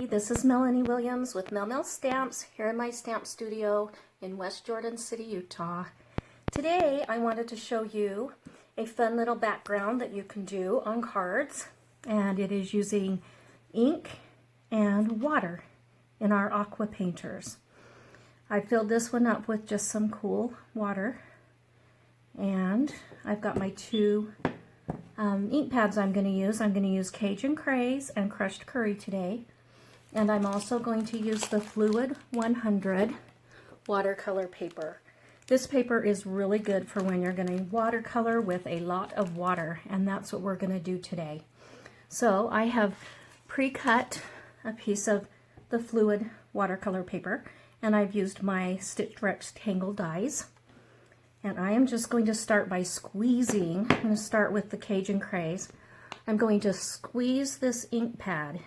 this is Melanie Williams with Mel Stamps here in my stamp studio in West Jordan City, Utah. Today I wanted to show you a fun little background that you can do on cards, and it is using ink and water in our aqua painters. I filled this one up with just some cool water, and I've got my two ink pads I'm going to use. I'm going to use Cajun Craze and Crushed Curry today. And I'm also going to use the Fluid 100 watercolor paper. This paper is really good for when you're going to watercolor with a lot of water, and that's what we're going to do today. So I have pre-cut a piece of the Fluid watercolor paper, and I've used my Stitch Rectangle dies. And I am just going to start by squeezing. I'm going to start with the Cajun Craze. I'm going to squeeze this ink pad.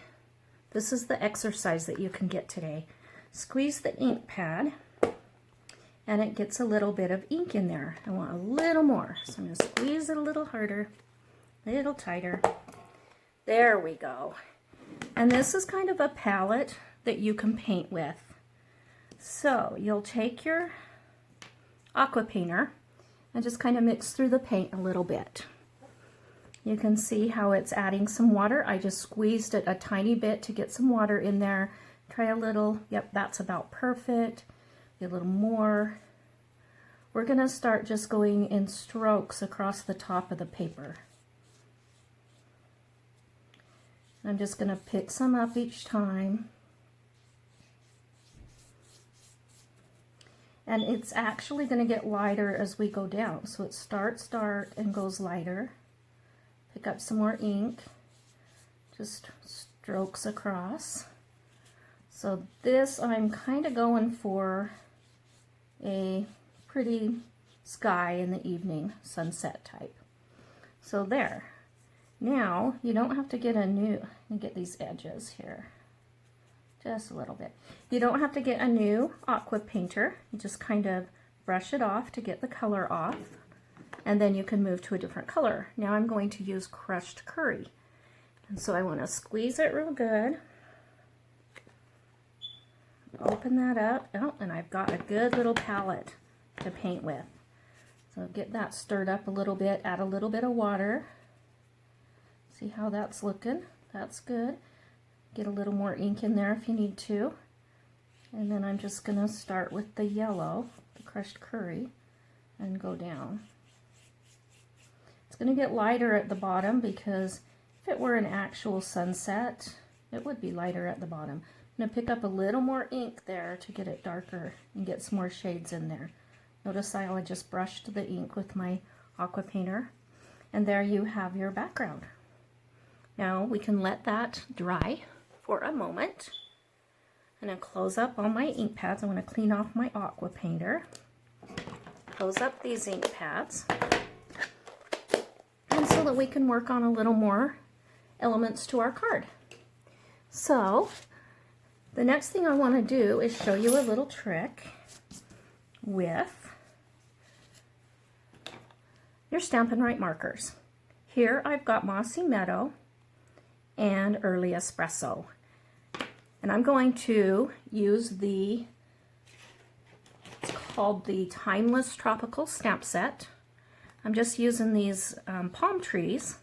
This is the exercise that you can get today. Squeeze the ink pad, and it gets a little bit of ink in there. I want a little more, so I'm going to squeeze it a little harder, a little tighter. There we go. And this is kind of a palette that you can paint with. So you'll take your aqua painter and just kind of mix through the paint a little bit. You can see how it's adding some water. I just squeezed it a tiny bit to get some water in there. Try a little. Yep, that's about perfect. A little more. We're going to start just going in strokes across the top of the paper. I'm just going to pick some up each time. And it's actually going to get lighter as we go down. So it starts dark and goes lighter. Pick up some more ink, just strokes across. So this, I'm kind of going for a pretty sky in the evening, sunset type. So there. Now, you don't have to get a new, you get these edges here, just a little bit. You don't have to get a new aqua painter. You just kind of brush it off to get the color off. And then you can move to a different color. Now I'm going to use Crushed Curry. And so I want to squeeze it real good. Open that up. Oh, and I've got a good little palette to paint with. So get that stirred up a little bit, add a little bit of water. See how that's looking? That's good. Get a little more ink in there if you need to. And then I'm just going to start with the yellow, the Crushed Curry, and go down. It's going to get lighter at the bottom because if it were an actual sunset, it would be lighter at the bottom. I'm going to pick up a little more ink there to get it darker and get some more shades in there. Notice how I just brushed the ink with my aqua painter, and there you have your background. Now we can let that dry for a moment. I'm going to close up all my ink pads. I'm going to clean off my aqua painter. Close up these ink pads. And so that we can work on a little more elements to our card. So the next thing I want to do is show you a little trick with your Stampin' Write markers. Here I've got Mossy Meadow and Early Espresso. And I'm going to use it's called the Timeless Tropical Stamp Set. I'm just using these palm trees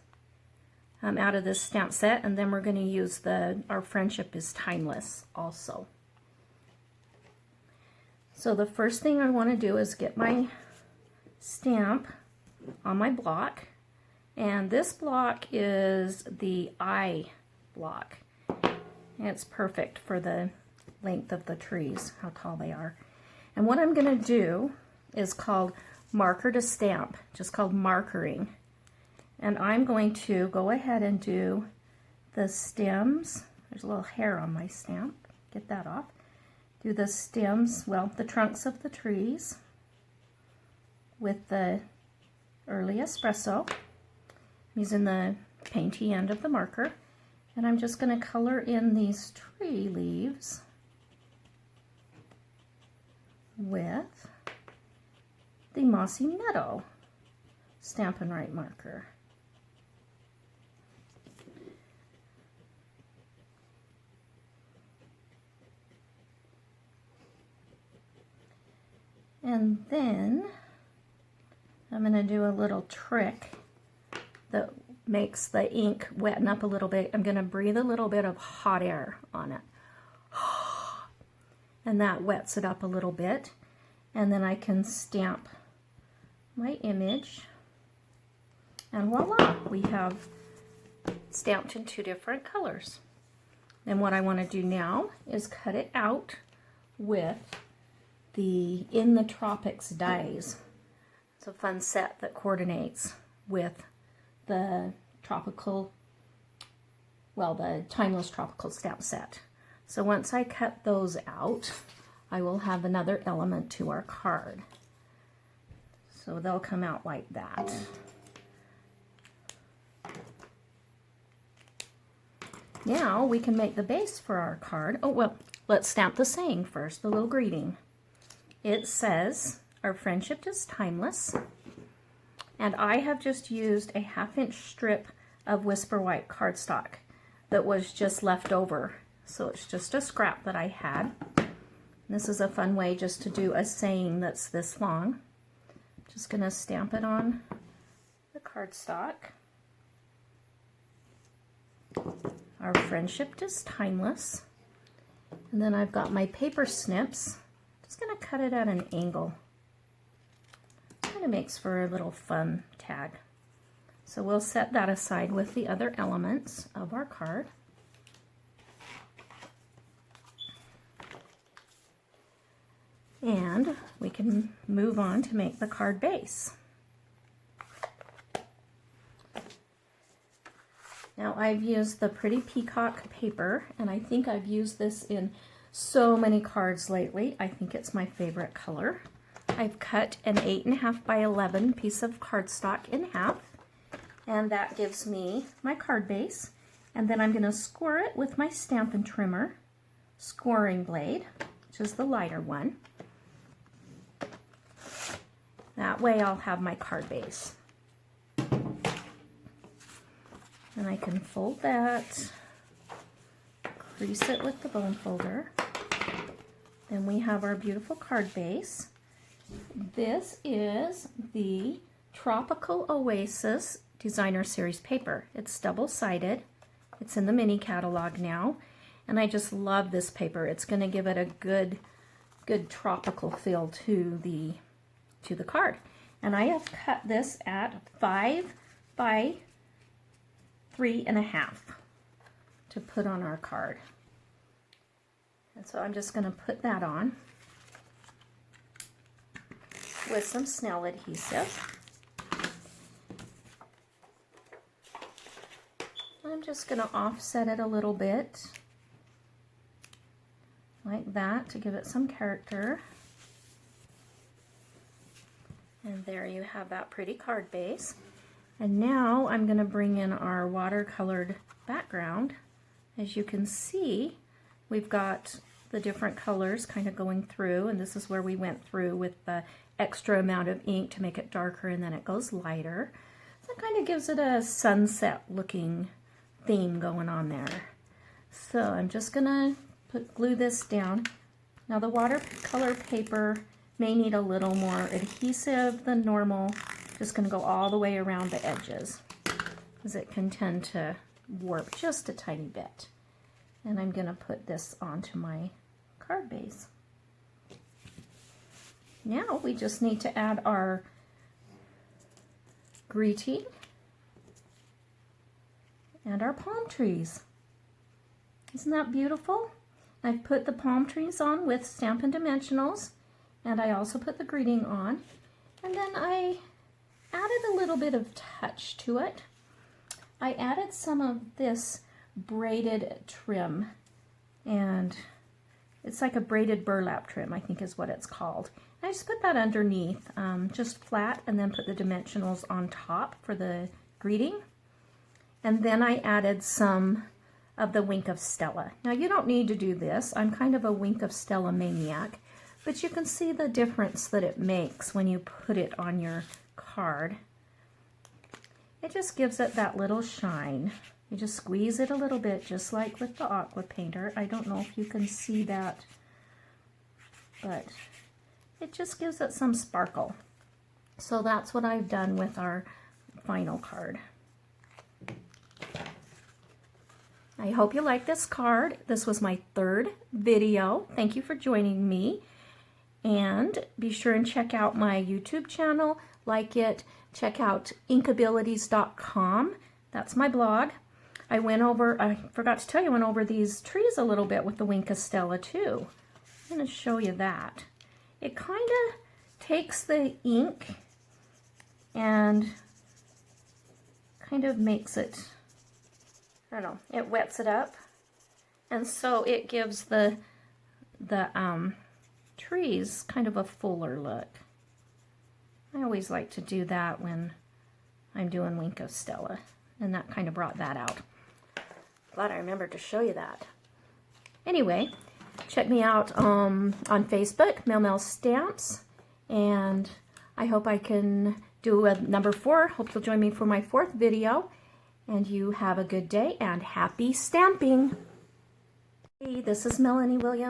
out of this stamp set, and then we're going to use Our Friendship is Timeless also. So the first thing I want to do is get my stamp on my block, and this block is the I block. And it's perfect for the length of the trees, how tall they are. And what I'm going to do is called Marker to Stamp, just called markering. And I'm going to go ahead and do the stems. There's a little hair on my stamp. Get that off. Do the stems, well, the trunks of the trees with the Early Espresso. I'm using the painty end of the marker. And I'm just going to color in these tree leaves with the Mossy Meadow Stampin' Write marker. And then I'm going to do a little trick that makes the ink wetten up a little bit. I'm going to breathe a little bit of hot air on it. And that wets it up a little bit. And then I can stamp my image. And voila, we have stamped in 2 different colors. And what I want to do now is cut it out with the In the Tropics dies. It's a fun set that coordinates with the tropical, well, the Timeless Tropical Stamp Set. So once I cut those out, I will have another element to our card. So they'll come out like that. Now we can make the base for our card. Oh, well, let's stamp the saying first, the little greeting. It says, "Our friendship is timeless." And I have just used a 1/2-inch strip of Whisper White cardstock that was just left over. So it's just a scrap that I had. This is a fun way just to do a saying that's this long. Just going to stamp it on the cardstock. Our friendship is timeless. And then I've got my paper snips. Just going to cut it at an angle. Kind of makes for a little fun tag. So we'll set that aside with the other elements of our card. And we can move on to make the card base. Now I've used the Pretty Peacock paper, and I think I've used this in so many cards lately. I think it's my favorite color. I've cut an 8.5 by 11 piece of cardstock in half, and that gives me my card base. And then I'm going to score it with my Stampin' Trimmer scoring blade, which is the lighter one. That way I'll have my card base. And I can fold that, crease it with the bone folder. Then we have our beautiful card base. This is the Tropical Oasis Designer Series paper. It's double-sided. It's in the mini catalog now. And I just love this paper. It's going to give it a good tropical feel to the card. And I have cut this at 5 by 3.5 to put on our card. And so I'm just going to put that on with some Snell adhesive. I'm just going to offset it a little bit like that to give it some character. And there you have that pretty card base. And now I'm going to bring in our watercolored background. As you can see, we've got the different colors kind of going through, and this is where we went through with the extra amount of ink to make it darker, and then it goes lighter. So it kind of gives it a sunset looking theme going on there. So I'm just going to glue this down. Now the watercolor paper may need a little more adhesive than normal. Just going to go all the way around the edges, because it can tend to warp just a tiny bit. And I'm going to put this onto my card base. Now we just need to add our greeting and our palm trees. Isn't that beautiful? I've put the palm trees on with Stampin' Dimensionals, and I also put the greeting on, and then I added a little bit of touch to it. I added some of this braided trim, and it's like a braided burlap trim, I think is what it's called. I just put that underneath, just flat, and then put the dimensionals on top for the greeting. And then I added some of the Wink of Stella. Now you don't need to do this. I'm kind of a Wink of Stella maniac, but you can see the difference that it makes when you put it on your card. It just gives it that little shine. You just squeeze it a little bit, just like with the aqua painter. I don't know if you can see that, but it just gives it some sparkle. So that's what I've done with our final card. I hope you like this card. This was my 3rd video. Thank you for joining me. And be sure and check out my YouTube channel, like it. Check out inkabilities.com. That's my blog. I forgot to tell you, I went over these trees a little bit with the Wink of Stella too. I'm going to show you that. It kind of takes the ink and kind of makes it, I don't know, it wets it up. And so it gives the trees kind of a fuller look. I always like to do that when I'm doing Wink of Stella, and that kind of brought that out. Glad I remembered to show you that. Anyway, check me out on Facebook, Mel Stamps, and I hope I can do a number 4. Hope you'll join me for my 4th video, and you have a good day and happy stamping. Hey, this is Melanie Williams.